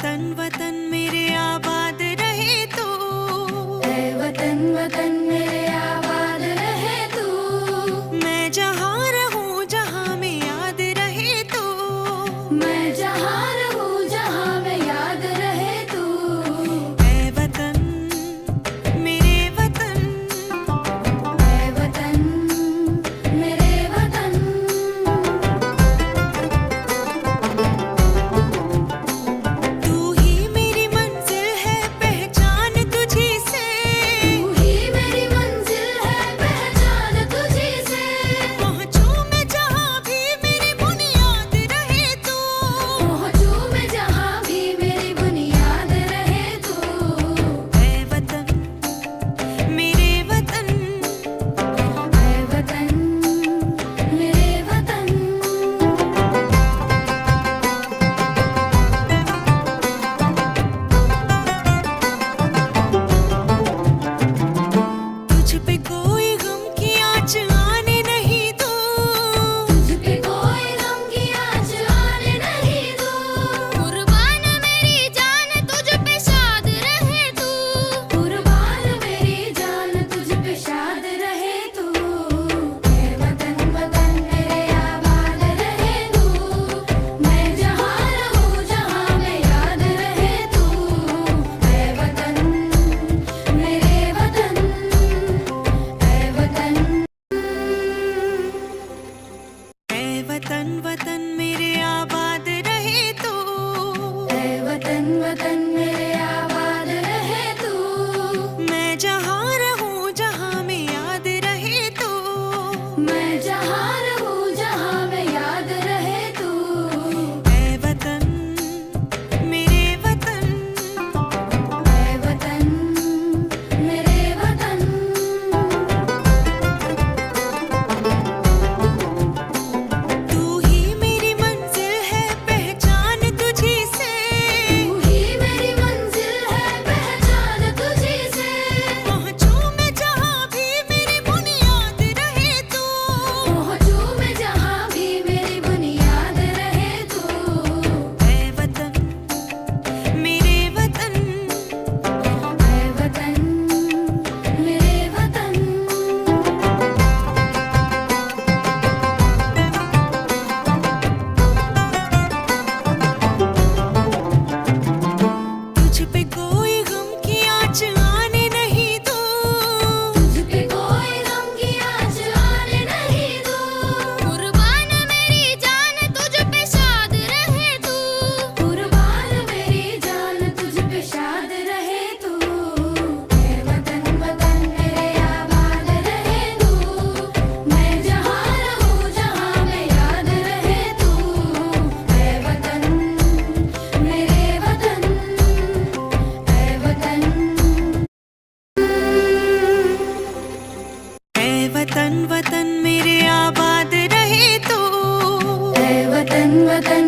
वतन वतन मेरे आबाद रहे तू। ऐ वतन वतन मेरे आबाद रहे तू। मैं जहाँ रहूँ जहाँ में याद रहे तू। मैं जहाँ रहूँ जहाँ में याद रहे तू। ऐ वतन मेरे वतन। ऐ वतन मेरे वतन। तू ही मेरी मंजिल है पहचान तुझी से। तू ही मेरी मंजिल है पहचान तुझी से। पहुँचूं मैं जहाँ भी मेरी बुनियाद रहे तू। पहुँचूं मैं जहाँ भी मेरी बुनियाद रहे तू। ऐ वतन मेरे वतन। ऐ वतन मेरे वतन। तुझ पे कोई गम की आँच आने नहीं दूँ। तुझ पे कोई गम की आँच आने नहीं दूँ। कुर्बान मेरी जान तुझ पे शाद रहे तू। कुर्बान मेरी जान तुझ पे शाद रहे तू। ऐ वतन वतन मेरे आबाद रहे तू। मैं जहाँ रहूँ जहाँ में याद रहे तू। ऐ वतन मेरे वतन। ऐ वतन। ऐ वतन वतन मेरे आबाद रहे तू। ऐ वतन वतन मेरे आबाद रहे तू। मैं जहाँ रहूँ जहाँ में याद रहे तू। मैं जहाँ रहूँ जहाँ में याद रहे तू। ऐ वतन मेरे वतन। ऐ वतन मेरे वतन। तू ही मेरी मंजिल है पहचान तुझी से। तू ही मेरी मंजिल है पहचान तुझी से। पहुँचूं मैं जहाँ भी मेरी बुनियाद रहे तू। पहुँचूं मैं जहाँ भी मेरी बुनियाद रहे तू। ऐ वतन मेरे वतन। ऐ वतन मेरे वतन। तुझ पे कोई गम की आँच आने नहीं दूँ। तुझ पे कोई गम की आँच आने नहीं दूँ। कुर्बान मेरी जान तुझ पे शाद रहे तू। कुर्बान मेरी जान तुझ पे शाद रहे तू। ऐ वतन वतन मेरे आबाद रहे तू। मैं जहाँ रहूँ जहाँ में याद रहे तू। ऐ वतन मेरे वतन। ऐ वतन। ऐ वतन वतन मेरे आबाद रहे तू। ऐ वतन वतन